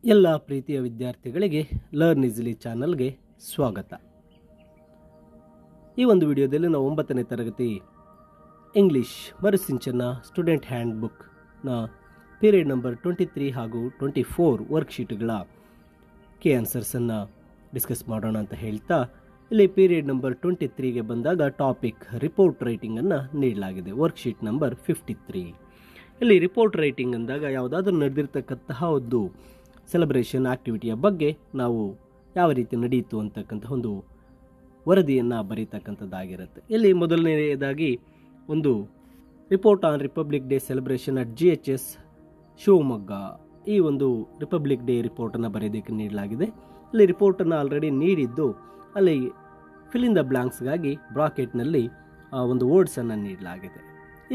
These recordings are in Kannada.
ಎಲ್ಲ ಪ್ರೀತಿಯ ವಿದ್ಯಾರ್ಥಿಗಳಿಗೆ ಲರ್ನ್ ಈಸಿಲಿ ಚಾನಲ್ಗೆ ಸ್ವಾಗತ. ಈ ಒಂದು ವಿಡಿಯೋದಲ್ಲಿ ನಾವು 9ನೇ ತರಗತಿ ಇಂಗ್ಲಿಷ್ ಮರುಸಿಂಚನ ಸ್ಟೂಡೆಂಟ್ ಹ್ಯಾಂಡ್ ಬುಕ್ನ ಪೀರಿಯಡ್ ನಂಬರ್ 23 ಹಾಗೂ 24 ವರ್ಕ್ಶೀಟ್ಗಳ ಕೆ ಆನ್ಸರ್ಸನ್ನು ಡಿಸ್ಕಸ್ ಮಾಡೋಣ ಅಂತ ಹೇಳ್ತಾ, ಇಲ್ಲಿ ಪೀರಿಯಡ್ ನಂಬರ್ 23ಗೆ ಬಂದಾಗ ಟಾಪಿಕ್ ರಿಪೋರ್ಟ್ ರೈಟಿಂಗನ್ನು ನೀಡಲಾಗಿದೆ. Worksheet number 53. ಇಲ್ಲಿ ರಿಪೋರ್ಟ್ ರೈಟಿಂಗ್ ಅಂದಾಗ ಯಾವುದಾದ್ರೂ ನಡೆದಿರ್ತಕ್ಕಂತಹ ಒಂದು ಸೆಲೆಬ್ರೇಷನ್ ಆಕ್ಟಿವಿಟಿಯ ಬಗ್ಗೆ ನಾವು ಯಾವ ರೀತಿ ನಡೆಯಿತು ಅಂತಕ್ಕಂಥ ಒಂದು ವರದಿಯನ್ನು ಬರೀತಕ್ಕಂಥದ್ದಾಗಿರುತ್ತೆ. ಇಲ್ಲಿ ಮೊದಲನೆಯದಾಗಿ ಒಂದು report on republic day celebration at GHS Shivamogga, ಈ ಒಂದು ರಿಪಬ್ಲಿಕ್ ಡೇ ರಿಪೋರ್ಟನ್ನು ಬರೆಯೋದಕ್ಕೆ ನೀಡಲಾಗಿದೆ. ಇಲ್ಲಿ ರಿಪೋರ್ಟನ್ನು ಆಲ್ರೆಡಿ ನೀಡಿದ್ದು, ಅಲ್ಲಿ ಫಿಲ್ ಇನ್ ದ ಬ್ಲಾಂಕ್ಸ್ಗಾಗಿ ಬ್ರಾಕೆಟ್ನಲ್ಲಿ ಒಂದು ವರ್ಡ್ಸನ್ನು ನೀಡಲಾಗಿದೆ.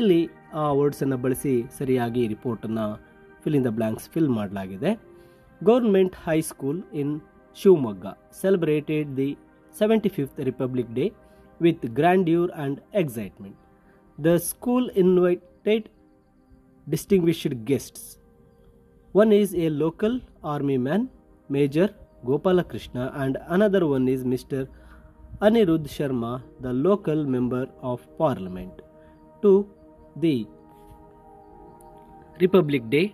ಇಲ್ಲಿ ಆ ವರ್ಡ್ಸನ್ನು ಬಳಸಿ ಸರಿಯಾಗಿ ರಿಪೋರ್ಟನ್ನು fill in the blanks fill ಮಾಡಲಾಗಿದೆ. Government High School in Shivamogga celebrated the 75th Republic Day with grandeur and excitement. The school invited distinguished guests. One is a local army man, Major Gopalakrishna, and another one is Mr. Anirudh Sharma, the local member of Parliament. To the Republic Day,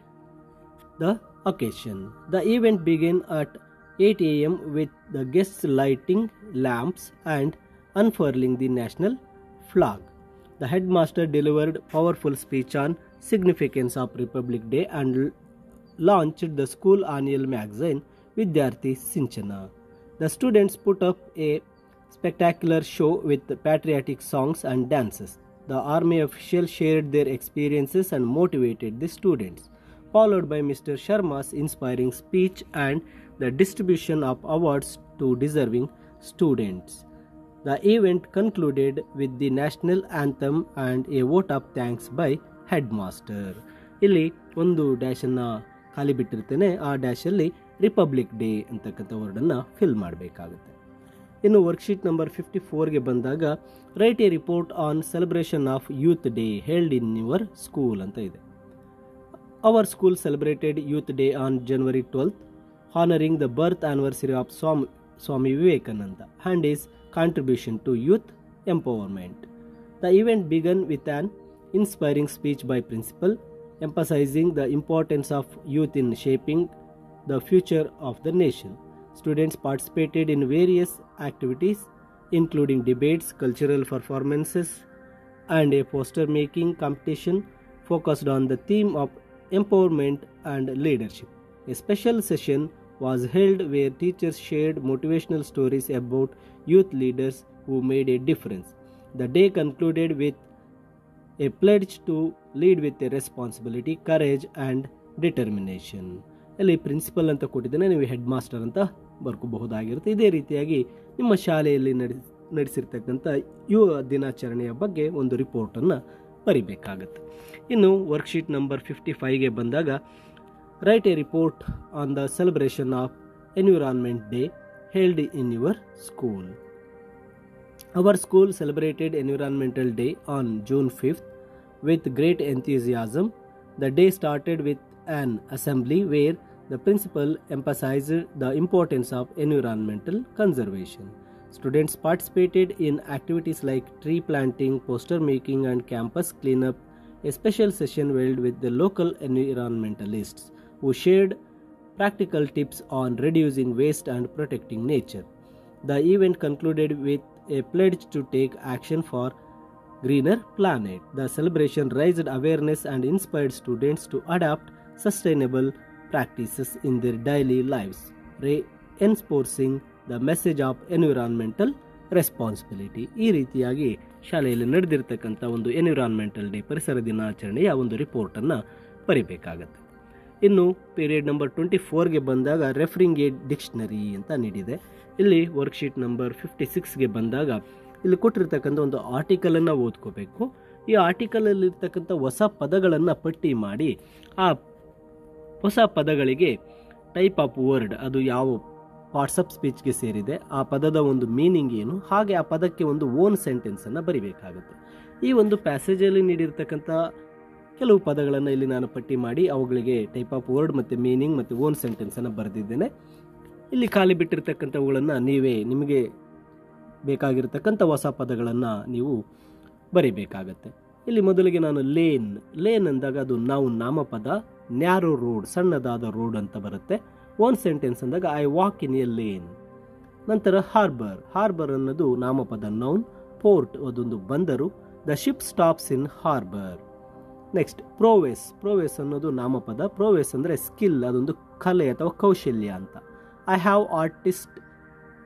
the occasion. The event began at 8 a.m. with the guests lighting lamps and unfurling the national flag. The headmaster delivered powerful speech on significance of Republic Day and launched the school annual magazine Vidyarthi Sinchana. The students put up a spectacular show with patriotic songs and dances. The army officials shared their experiences and motivated the students, followed by Mr. Sharma's inspiring speech and the distribution of awards to deserving students. The event concluded with the national anthem and a vote of thanks by headmaster. ಇಲ್ಲಿ ಒಂದು ಡ್ಯಾಶನ್ನು ಖಾಲಿ ಬಿಟ್ಟಿರ್ತೇನೆ, ಆ ಡ್ಯಾಶಲ್ಲಿ ರಿಪಬ್ಲಿಕ್ ಡೇ ಅಂತಕ್ಕಂಥ ವರ್ಡನ್ನು ಫಿಲ್ ಮಾಡಬೇಕಾಗುತ್ತೆ. ಇನ್ನು ವರ್ಕ್ಶೀಟ್ ನಂಬರ್ 54ಗೆ ಬಂದಾಗ right A report on celebration of youth day held in your school ಅಂತ ಇದೆ. Our school celebrated Youth Day on January 12th, honoring the birth anniversary of Swami Vivekananda and his contribution to youth empowerment. The event began with an inspiring speech by principal, emphasizing the importance of youth in shaping the future of the nation. Students participated in various activities, including debates, cultural performances, and a poster-making competition focused on the theme of empowerment and leadership. A special session was held where teachers shared motivational stories about youth leaders who made a difference. The day concluded with a pledge to lead with a responsibility, courage and determination. ಇಲ್ಲಿ ಪ್ರಿನ್ಸಿಪಲ್ ಅಂತ ಕೊಟ್ಟಿದ್ದೇನೆ, ನೀವು ಹೆಡ್ ಮಾಸ್ಟರ್ ಅಂತ ಬರ್ಕೋಬಹುದಾಗಿರುತ್ತೆ. ಇದೇ ರೀತಿಯಾಗಿ ನಿಮ್ಮ ಶಾಲೆಯಲ್ಲಿ ನಡೆಸಿರ್ತಕ್ಕಂಥ ಯುವ ದಿನಾಚರಣೆಯ ಬಗ್ಗೆ ಒಂದು ರಿಪೋರ್ಟನ್ನು ಬರಿಬೇಕಾಗುತ್ತೆ. ಇನ್ನು ವರ್ಕ್ಶೀಟ್ ನಂಬರ್ 55ಗೆ ಬಂದಾಗ right A report on the celebration of environment day held in your school. Our school celebrated environmental day on June 5th with great enthusiasm. The day started with an assembly where the principal emphasized the importance of environmental conservation. Students participated in activities like tree planting, poster making and campus cleanup. A special session held with the local environmentalists who shared practical tips on reducing waste and protecting nature. The event concluded with a pledge to take action for greener planet. The celebration raised awareness and inspired students to adopt sustainable practices in their daily lives, reinforcing the message of environmental responsibility. ಈ ರೀತಿಯಾಗಿ ಶಾಲೆಯಲ್ಲಿ ನಡೆದಿರ್ತಕ್ಕಂಥ ಒಂದು ಎನ್ವಿರಾನ್ಮೆಂಟಲ್ ಡೇ ಪರಿಸರ ದಿನಾಚರಣೆಯ ಒಂದು ರಿಪೋರ್ಟನ್ನು ಬರಿಬೇಕಾಗತ್ತೆ. ಇನ್ನು ಪೀರಿಯಡ್ ನಂಬರ್ 24ಗೆ ಬಂದಾಗ ರೆಫರಿಂಗ್ ಎ ಡಿಕ್ಷನರಿ ಅಂತ ನೀಡಿದೆ. ಇಲ್ಲಿ ವರ್ಕ್ಶೀಟ್ ನಂಬರ್ 56ಗೆ ಬಂದಾಗ ಇಲ್ಲಿ ಕೊಟ್ಟಿರ್ತಕ್ಕಂಥ ಒಂದು ಆರ್ಟಿಕಲನ್ನು ಓದ್ಕೋಬೇಕು. ಈ ಆರ್ಟಿಕಲಲ್ಲಿರ್ತಕ್ಕಂಥ ಹೊಸ ಪದಗಳನ್ನು ಪಟ್ಟಿ ಮಾಡಿ ಆ ಹೊಸ ಪದಗಳಿಗೆ ಟೈಪ್ ಆಫ್ ವರ್ಡ್, ಅದು ಯಾವ ಪಾರ್ಟ್ಸ್ ಆಫ್ ಸ್ಪೀಚ್ಗೆ ಸೇರಿದೆ, ಆ ಪದದ ಒಂದು ಮೀನಿಂಗ್ ಏನು, ಹಾಗೆ ಆ ಪದಕ್ಕೆ ಒಂದು ಓನ್ ಸೆಂಟೆನ್ಸನ್ನು ಬರಿಬೇಕಾಗುತ್ತೆ. ಈ ಒಂದು ಪ್ಯಾಸೇಜಲ್ಲಿ ನೀಡಿರ್ತಕ್ಕಂಥ ಕೆಲವು ಪದಗಳನ್ನು ಇಲ್ಲಿ ನಾನು ಪಟ್ಟಿ ಮಾಡಿ ಅವುಗಳಿಗೆ ಟೈಪ್ ಆಫ್ ವರ್ಡ್ ಮತ್ತು ಮೀನಿಂಗ್ ಮತ್ತು ಓನ್ ಸೆಂಟೆನ್ಸನ್ನು ಬರೆದಿದ್ದೇನೆ. ಇಲ್ಲಿ ಖಾಲಿ ಬಿಟ್ಟಿರ್ತಕ್ಕಂಥವುಗಳನ್ನು ನೀವೇ ನಿಮಗೆ ಬೇಕಾಗಿರ್ತಕ್ಕಂಥ ಹೊಸ ಪದಗಳನ್ನು ನೀವು ಬರೀಬೇಕಾಗತ್ತೆ. ಇಲ್ಲಿ ಮೊದಲಿಗೆ ನಾನು ಲೇನ್ ಅಂದಾಗ ಅದು ನಾವು ನಾಮಪದ, ನ್ಯಾರೋ ರೋಡ್ ಸಣ್ಣದಾದ ರೋಡ್ ಅಂತ ಬರುತ್ತೆ. ಓನ್ ಸೆಂಟೆನ್ಸ್ ಅಂದಾಗ I walk in a lane. ನಂತರ ಹಾರ್ಬರ್ ಅನ್ನೋದು ನಾಮಪದ ನೌನ್, ಪೋರ್ಟ್ ಅದೊಂದು ಬಂದರು, the ship stops in harbour. Next prowess ಅನ್ನೋದು ನಾಮಪದ, ಪ್ರೋವೆಸ್ ಅಂದರೆ ಸ್ಕಿಲ್ ಅದೊಂದು ಕಲೆ ಅಥವಾ ಕೌಶಲ್ಯ ಅಂತ. ಐ ಹ್ಯಾವ್ ಆರ್ಟಿಸ್ಟ್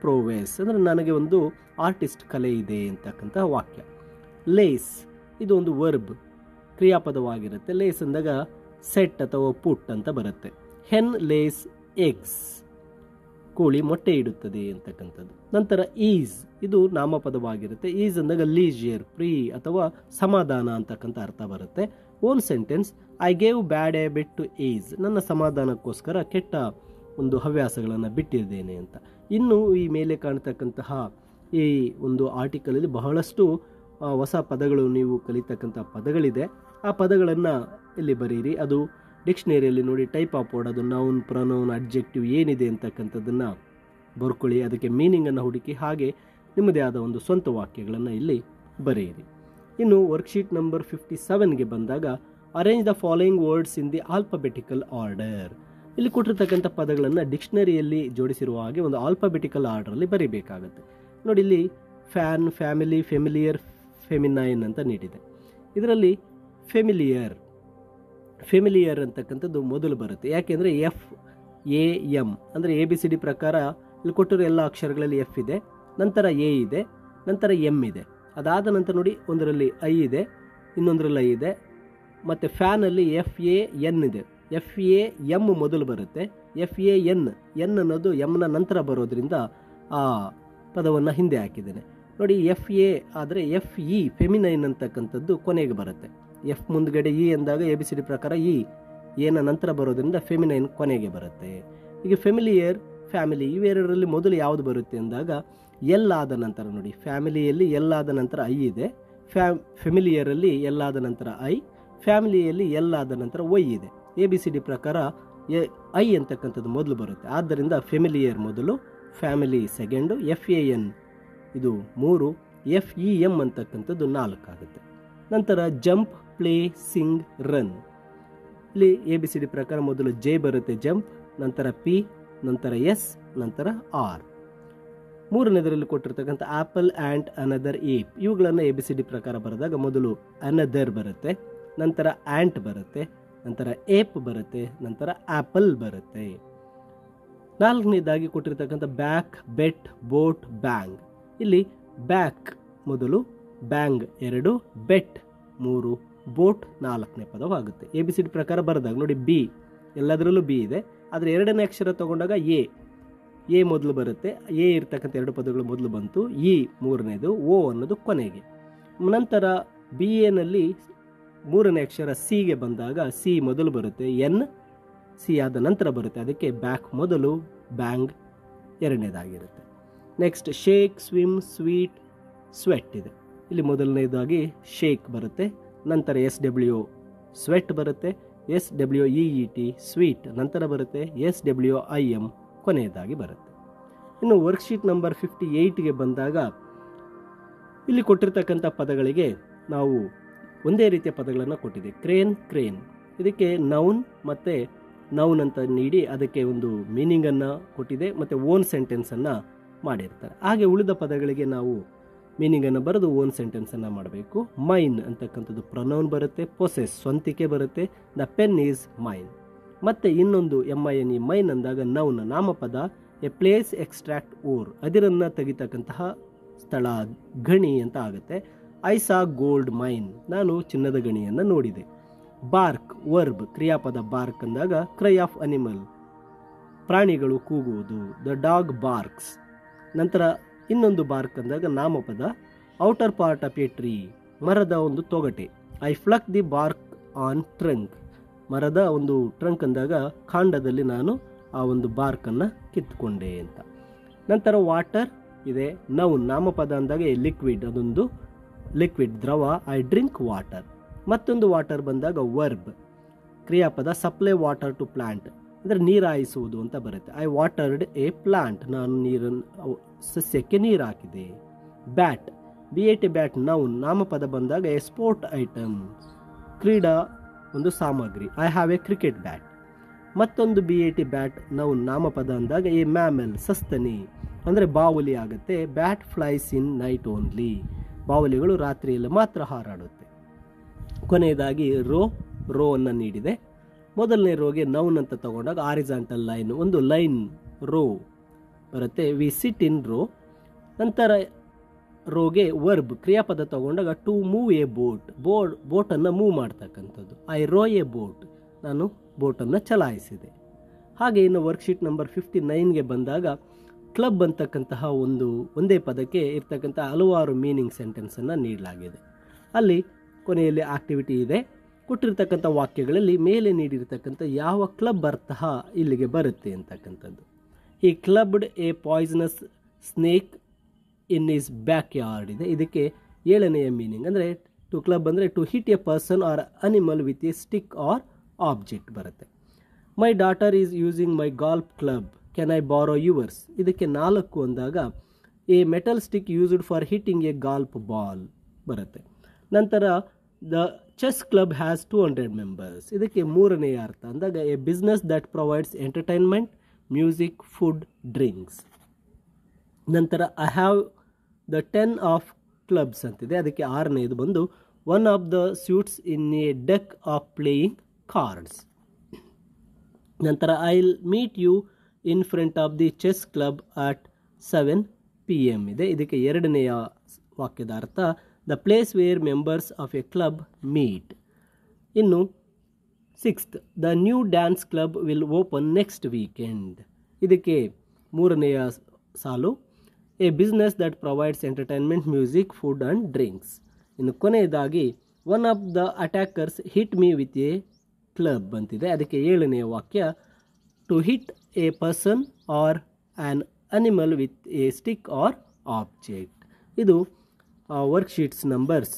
ಪ್ರೋವೆಸ್ ಅಂದರೆ ನನಗೆ ಒಂದು ಆರ್ಟಿಸ್ಟ್ ಕಲೆ ಇದೆ ಅಂತಕ್ಕಂಥ ವಾಕ್ಯ. ಲೇಸ್ ಇದು ಒಂದು ವರ್ಬ್ ಕ್ರಿಯಾಪದವಾಗಿರುತ್ತೆ. ಲೇಸ್ ಅಂದಾಗ ಸೆಟ್ ಅಥವಾ ಪುಟ್ ಅಂತ ಬರುತ್ತೆ. ಹೆನ್ ಲೇಸ್ ಎಗ್ಸ್ ಕೋಳಿ ಮೊಟ್ಟೆ ಇಡುತ್ತದೆ ಅಂತಕ್ಕಂಥದ್ದು. ನಂತರ ಈಸ್ ಇದು ನಾಮಪದವಾಗಿರುತ್ತೆ. ಈಸ್ ಅಂದಾಗ ಲೀಜಿಯರ್ ಫ್ರೀ ಅಥವಾ ಸಮಾಧಾನ ಅಂತಕ್ಕಂಥ ಅರ್ಥ ಬರುತ್ತೆ. Own sentence I gave bad habit to is ನನ್ನ ಸಮಾಧಾನಕ್ಕೋಸ್ಕರ ಕೆಟ್ಟ ಒಂದು ಹವ್ಯಾಸಗಳನ್ನು ಬಿಟ್ಟಿದ್ದೇನೆ ಅಂತ. ಇನ್ನು ಈ ಮೇಲೆ ಕಾಣ್ತಕ್ಕಂತಹ ಈ ಒಂದು ಆರ್ಟಿಕಲಲ್ಲಿ ಬಹಳಷ್ಟು ಹೊಸ ಪದಗಳು ನೀವು ಕಲಿತಕ್ಕಂಥ ಪದಗಳಿದೆ. ಆ ಪದಗಳನ್ನು ಇಲ್ಲಿ ಬರೀರಿ. ಅದು ಡಿಕ್ಷನರಿಯಲ್ಲಿ ನೋಡಿ ಟೈಪ್ ಆಫ್ ವರ್ಡ್ ಅದು ನೌನ್, ಪ್ರೊನೌನ್, ಅಡ್ಜೆಕ್ಟಿವ್ ಏನಿದೆ ಅಂತಕ್ಕಂಥದ್ದನ್ನು ಬರ್ಕೊಳ್ಳಿ. ಅದಕ್ಕೆ ಮೀನಿಂಗನ್ನು ಹುಡುಕಿ ಹಾಗೆ ನಿಮ್ಮದೇ ಆದ ಒಂದು ಸ್ವಂತ ವಾಕ್ಯಗಳನ್ನು ಇಲ್ಲಿ ಬರೆಯಿರಿ. ಇನ್ನು ವರ್ಕ್ಶೀಟ್ ನಂಬರ್ 57ಗೆ ಬಂದಾಗ arrange the following words in the alphabetical order. ಇಲ್ಲಿ ಕೊಟ್ಟಿರ್ತಕ್ಕಂಥ ಪದಗಳನ್ನು ಡಿಕ್ಷನರಿಯಲ್ಲಿ ಜೋಡಿಸಿರುವ ಹಾಗೆ ಒಂದು ಆಲ್ಫಾಬೆಟಿಕಲ್ ಆರ್ಡರಲ್ಲಿ ಬರೀಬೇಕಾಗುತ್ತೆ. ನೋಡಿ ಇಲ್ಲಿ ಫ್ಯಾನ್, ಫ್ಯಾಮಿಲಿ, ಫೆಮಿಲಿಯರ್, ಫೆಮಿನೈನ್ ಅಂತ ನೀಡಿದೆ. ಇದರಲ್ಲಿ ಫೆಮಿಲಿಯರ್ ಅಂತಕ್ಕಂಥದ್ದು ಮೊದಲು ಬರುತ್ತೆ. ಯಾಕೆಂದರೆ FAM ಅಂದರೆ ABCD ಪ್ರಕಾರ ಇಲ್ಲಿ ಕೊಟ್ಟಿರೋ ಎಲ್ಲ ಅಕ್ಷರಗಳಲ್ಲಿ F ಇದೆ, ನಂತರ A ಇದೆ, ನಂತರ M ಇದೆ. ಅದಾದ ನಂತರ ನೋಡಿ ಒಂದರಲ್ಲಿ I ಇದೆ, ಇನ್ನೊಂದರಲ್ಲಿ I ಇದೆ, ಮತ್ತು ಫ್ಯಾನಲ್ಲಿ FAN ಇದೆ. FAM ಮೊದಲು ಬರುತ್ತೆ. FAN ಅನ್ನೋದು ಎಮ್ನ ನಂತರ ಬರೋದ್ರಿಂದ ಆ ಪದವನ್ನು ಹಿಂದೆ ಹಾಕಿದ್ದೇನೆ. ನೋಡಿ FA ಆದರೆ FE ಫೆಮಿನೈನ್ ಅಂತಕ್ಕಂಥದ್ದು ಕೊನೆಗೆ ಬರುತ್ತೆ. F ಮುಂದ್ಗಡೆ E ಎಂದಾಗ ABCD ಪ್ರಕಾರ ಏನ ನಂತರ ಬರೋದ್ರಿಂದ ಫೆಮಿನೈನ್ ಕೊನೆಗೆ ಬರುತ್ತೆ. ಈಗ ಫೆಮಿಲಿಯರ್, ಫ್ಯಾಮಿಲಿ ಇವೆರಡರಲ್ಲಿ ಮೊದಲು ಯಾವುದು ಬರುತ್ತೆ ಅಂದಾಗ ಎಲ್ ಆದ ನಂತರ ನೋಡಿ ಫ್ಯಾಮಿಲಿಯಲ್ಲಿ ಎಲ್ ಆದ ನಂತರ I ಇದೆ, ಫೆಮಿಲಿಯರಲ್ಲಿ ಎಲ್ ಆದ ನಂತರ I, ಫ್ಯಾಮಿಲಿಯಲ್ಲಿ ಎಲ್ ಆದ ನಂತರ Y ಇದೆ. ABCD ಪ್ರಕಾರ I ಅಂತಕ್ಕಂಥದ್ದು ಮೊದಲು ಬರುತ್ತೆ. ಆದ್ದರಿಂದ ಫೆಮಿಲಿಯರ್ ಮೊದಲು, ಫ್ಯಾಮಿಲಿ ಸೆಕೆಂಡು, FAN ಇದು 3, FEM ಅಂತಕ್ಕಂಥದ್ದು 4 ಆಗುತ್ತೆ. ನಂತರ ಜಂಪ್, ಪ್ಲೇ, ಸಿಂಗ್, ರನ್. ಇಲ್ಲಿ ABCD ಪ್ರಕಾರ ಮೊದಲು J ಬರುತ್ತೆ ಜಂಪ್, ನಂತರ P, ನಂತರ S, ನಂತರ R. ಮೂರನೇದರಲ್ಲಿ ಕೊಟ್ಟಿರ್ತಕ್ಕಂಥ ಆಪಲ್, ಆ್ಯಂಟ್, ಅನದರ್, ಏಪ್ ಇವುಗಳನ್ನು ABCD ಪ್ರಕಾರ ಬರೆದಾಗ ಮೊದಲು ಅನದರ್ ಬರುತ್ತೆ, ನಂತರ ಆ್ಯಂಟ್ ಬರುತ್ತೆ, ನಂತರ ಏಪ್ ಬರುತ್ತೆ, ನಂತರ ಆಪಲ್ ಬರುತ್ತೆ. ನಾಲ್ಕನೇದಾಗಿ ಕೊಟ್ಟಿರ್ತಕ್ಕಂಥ ಬ್ಯಾಕ್, ಬೆಟ್, ಬೋಟ್, ಬ್ಯಾಂಗ್. ಇಲ್ಲಿ ಬ್ಯಾಕ್ ಮೊದಲು, ಬ್ಯಾಂಗ್ 2, ಬೆಟ್ 3, ಬೋಟ್ 4ನೇ ಪದವಾಗುತ್ತೆ. ABCD ಪ್ರಕಾರ ಬರೆದಾಗ ನೋಡಿ B ಎಲ್ಲದರಲ್ಲೂ B ಇದೆ, ಆದರೆ ಎರಡನೇ ಅಕ್ಷರ ತಗೊಂಡಾಗ ಎ ಮೊದಲು ಬರುತ್ತೆ. ಎ ಇರ್ತಕ್ಕಂಥ 2 ಪದಗಳು ಮೊದಲು ಬಂತು, E ಮೂರನೇದು, O ಅನ್ನೋದು ಕೊನೆಗೆ. ನಂತರ BAನಲ್ಲಿ ಮೂರನೇ ಅಕ್ಷರ Cಗೆ ಬಂದಾಗ C ಮೊದಲು ಬರುತ್ತೆ, N C ಆದ ನಂತರ ಬರುತ್ತೆ. ಅದಕ್ಕೆ ಬ್ಯಾಕ್ ಮೊದಲು, ಬ್ಯಾಂಗ್ ಎರಡನೇದಾಗಿರುತ್ತೆ. Next shake, swim, sweet, sweat ಇದೆ. ಇಲ್ಲಿ ಮೊದಲನೇದಾಗಿ ಶೇಕ್ ಬರುತ್ತೆ, ನಂತರ SW ಸ್ವೆಟ್ ಬರುತ್ತೆ, SWEET ಸ್ವೀಟ್ ನಂತರ ಬರುತ್ತೆ, SWIM ಕೊನೆಯದಾಗಿ ಬರುತ್ತೆ. ಇನ್ನು ವರ್ಕ್ಶೀಟ್ ನಂಬರ್ 58ಗೆ ಬಂದಾಗ ಇಲ್ಲಿ ಕೊಟ್ಟಿರ್ತಕ್ಕಂಥ ಪದಗಳಿಗೆ ನಾವು ಒಂದೇ ರೀತಿಯ ಪದಗಳನ್ನು ಕೊಟ್ಟಿದೆ. ಕ್ರೇನ್ ಇದಕ್ಕೆ ನೌನ್ ಮತ್ತು ನೌನ್ ಅಂತ ನೀಡಿ ಅದಕ್ಕೆ ಒಂದು ಮೀನಿಂಗನ್ನು ಕೊಟ್ಟಿದೆ ಮತ್ತು ಓನ್ ಸೆಂಟೆನ್ಸನ್ನು ಮಾಡಿರ್ತಾರೆ. ಹಾಗೆ ಉಳಿದ ಪದಗಳಿಗೆ ನಾವು ಮೀನಿಂಗನ್ನು ಬರೆದು ಓನ್ ಸೆಂಟೆನ್ಸನ್ನು ಮಾಡಬೇಕು. ಮೈನ್ ಅಂತಕ್ಕಂಥದ್ದು ಪ್ರೊನೌನ್ ಬರುತ್ತೆ, ಪೊಸೆಸ್ ಸ್ವಂತಿಕೆ ಬರುತ್ತೆ, ದ ಪೆನ್ ಈಸ್ ಮೈನ್. ಮತ್ತು ಇನ್ನೊಂದು MINE ಮೈನ್ ಅಂದಾಗ ನೌನ್ ನಾಮಪದ, ಎ ಪ್ಲೇಸ್, ಎಕ್ಸ್ಟ್ರಾಕ್ಟ್, ಓರ್ ಅದಿರನ್ನು ತೆಗಿತಕ್ಕಂತಹ ಸ್ಥಳ, ಗಣಿ ಅಂತ ಆಗುತ್ತೆ. ಐ ಸಾ ಗೋಲ್ಡ್ ಮೈನ್ ನಾನು ಚಿನ್ನದ ಗಣಿಯನ್ನು ನೋಡಿದೆ. ಬಾರ್ಕ್ ವರ್ಬ್ ಕ್ರಿಯಾಪದ, ಬಾರ್ಕ್ ಅಂದಾಗ ಕ್ರೈ ಆಫ್ ಅನಿಮಲ್ ಪ್ರಾಣಿಗಳು ಕೂಗುವುದು, ದ ಡಾಗ್ ಬಾರ್ಕ್ಸ್. ನಂತರ ಇನ್ನೊಂದು ಬಾರ್ಕ್ ಅಂದಾಗ ನಾಮಪದ, outer part of a tree ಮರದ ಒಂದು ತೊಗಟೆ. I pluck the bark on trunk ಮರದ ಒಂದು ಟ್ರಂಕ್ ಅಂದಾಗ ಕಾಂಡದಲ್ಲಿ ನಾನು ಆ ಒಂದು ಬಾರ್ಕನ್ನು ಕಿತ್ಕೊಂಡೆ ಅಂತ. ನಂತರ ವಾಟರ್ ಇದೆ, ನೌನ್ ನಾಮಪದ ಅಂದಾಗ ಲಿಕ್ವಿಡ್ ಅದೊಂದು ಲಿಕ್ವಿಡ್ ದ್ರವ, ಐ ಡ್ರಿಂಕ್ ವಾಟರ್. ಮತ್ತೊಂದು ವಾಟರ್ ಬಂದಾಗ ವರ್ಬ್ ಕ್ರಿಯಾಪದ ಸಪ್ಲೈ ವಾಟರ್ ಟು ಪ್ಲಾಂಟ್ ಅಂದರೆ ನೀರಾಯಿಸುವುದು ಅಂತ ಬರುತ್ತೆ. ಐ ವಾಟರ್ಡ್ ಎ ಪ್ಲಾಂಟ್, ನಾನು ನೀರನ್ನು ಸಸ್ಯಕ್ಕೆ ನೀರು ಹಾಕಿದೆ. ಬ್ಯಾಟ್ BAT ಬ್ಯಾಟ್ ನೌನ್ ನಾಮಪದ ಬಂದಾಗ ಎ ಸ್ಪೋರ್ಟ್ ಐಟಮ್ ಕ್ರೀಡಾ ಒಂದು ಸಾಮಗ್ರಿ. I have a cricket bat. ಮತ್ತೊಂದು BAT ಬ್ಯಾಟ್ ನೌನ್ ನಾಮಪದ ಅಂದಾಗ ಎ ಮ್ಯಾಮಲ್ ಸಸ್ತನಿ ಅಂದರೆ ಬಾವಲಿ ಆಗುತ್ತೆ. Bat flies in night only, ಬಾವಲಿಗಳು ರಾತ್ರಿಯಲ್ಲಿ ಮಾತ್ರ ಹಾರಾಡುತ್ತೆ. ಕೊನೆಯದಾಗಿ ರೋ ಅನ್ನು ನೀಡಿದೆ. ಮೊದಲನೇ ರೋಗೆ ನೌನ್ ಅಂತ ತಗೊಂಡಾಗ ಆರಿಜಾಂಟಲ್ ಲೈನ್ ಒಂದು ಲೈನ್ ರೋ ಬರುತ್ತೆ. ವಿ ಸಿಟ್ ಇನ್ ರೋ. ನಂತರ ರೋಗೆ ವರ್ಬ್ ಕ್ರಿಯಾಪದ ತಗೊಂಡಾಗ ಟು ಮೂವ್ ಎ ಬೋಟನ್ನು ಮೂವ್ ಮಾಡ್ತಕ್ಕಂಥದ್ದು. ಐ ರೋ ಎ ಬೋಟ್, ನಾನು ಬೋಟನ್ನು ಚಲಾಯಿಸಿದೆ. ಹಾಗೆ ಇನ್ನು ವರ್ಕ್ಶೀಟ್ ನಂಬರ್ 59ಗೆ ಬಂದಾಗ ಕ್ಲಬ್ ಅಂತಕ್ಕಂತಹ ಒಂದೇ ಪದಕ್ಕೆ ಇರ್ತಕ್ಕಂಥ ಹಲವಾರು ಮೀನಿಂಗ್ ಸೆಂಟೆನ್ಸನ್ನು ನೀಡಲಾಗಿದೆ. ಅಲ್ಲಿ ಕೊನೆಯಲ್ಲಿ ಆಕ್ಟಿವಿಟಿ ಇದೆ. ಕೊಟ್ಟಿರ್ತಕ್ಕಂಥ ವಾಕ್ಯಗಳಲ್ಲಿ ಮೇಲೆ ನೀಡಿರ್ತಕ್ಕಂಥ ಯಾವ ಕ್ಲಬ್ ಅರ್ಥ ಇಲ್ಲಿಗೆ ಬರುತ್ತೆ ಅಂತಕ್ಕಂಥದ್ದು. He clubbed a poisonous snake in his backyard ಇದೆ. ಇದಕ್ಕೆ 7ನೆಯ ಮೀನಿಂಗ್ ಅಂದರೆ ಟು ಕ್ಲಬ್ ಅಂದರೆ to hit a person or animal with a stick or object ಬರುತ್ತೆ. My daughter is using my golf club, can I borrow yours? ಇದಕ್ಕೆ 4 ಅಂದಾಗ a metal stick used for hitting a golf ball ಬರುತ್ತೆ. ನಂತರ the chess club has 200 members. ಇದಕ್ಕೆ 3ನೆಯ ಅರ್ಥ ಅಂದಾಗ a business that provides entertainment, music, food, drinks. ನಂತರ I have the 10 of clubs ಅಂತಿದೆ. ಅದಕ್ಕೆ 6ನೇದು ಬಂದು one of the suits in a deck of playing cards. ನಂತರ I will meet you in front of the chess club at 7 PM ಇದೆ. ಇದಕ್ಕೆ 2ನೆಯ ವಾಕ್ಯದ ಅರ್ಥ the place where members of a club meet. ಇನ್ನು 6th the new dance club will open next weekend. ಇದಕ್ಕೆ 3ನೆಯ ಸಾಲು a business that provides entertainment, music, food and drinks. ಇನ್ನು ಕೊನೆಯದಾಗಿ one of the attackers hit me with a club ಅಂತಿದೆ. ಅದಕ್ಕೆ 7ನೆಯ ವಾಕ್ಯ to hit a person or an animal with a stick or object. ಇದು ವರ್ಕ್ಶೀಟ್ಸ್ ನಂಬರ್ಸ್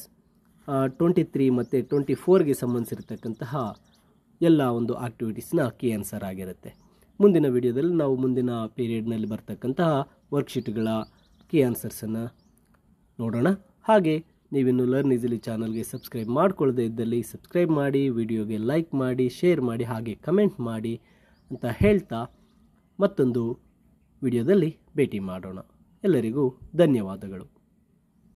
23 ಮತ್ತು 24ಗೆ ಸಂಬಂಧಿಸಿರ್ತಕ್ಕಂತಹ ಎಲ್ಲ ಒಂದು ಆಕ್ಟಿವಿಟೀಸ್ನ ಕೀ ಆನ್ಸರ್ ಆಗಿರುತ್ತೆ. ಮುಂದಿನ ವಿಡಿಯೋದಲ್ಲಿ ನಾವು ಮುಂದಿನ ಪೀರಿಯಡ್ನಲ್ಲಿ ಬರ್ತಕ್ಕಂತಹ ವರ್ಕ್ಶೀಟ್ಗಳ ಕೀ ಆನ್ಸರ್ಸನ್ನು ನೋಡೋಣ. ಹಾಗೆ ನೀವಿನ್ನು ಲರ್ನ್ ಈಸಿಲಿ ಚಾನಲ್ಗೆ ಸಬ್ಸ್ಕ್ರೈಬ್ ಮಾಡ್ಕೊಳ್ಳದೇ ಇದ್ದಲ್ಲಿ ಸಬ್ಸ್ಕ್ರೈಬ್ ಮಾಡಿ, ವಿಡಿಯೋಗೆ ಲೈಕ್ ಮಾಡಿ, ಶೇರ್ ಮಾಡಿ, ಹಾಗೆ ಕಮೆಂಟ್ ಮಾಡಿ ಅಂತ ಹೇಳ್ತಾ ಮತ್ತೊಂದು ವಿಡಿಯೋದಲ್ಲಿ ಭೇಟಿ ಮಾಡೋಣ. ಎಲ್ಲರಿಗೂ ಧನ್ಯವಾದಗಳು.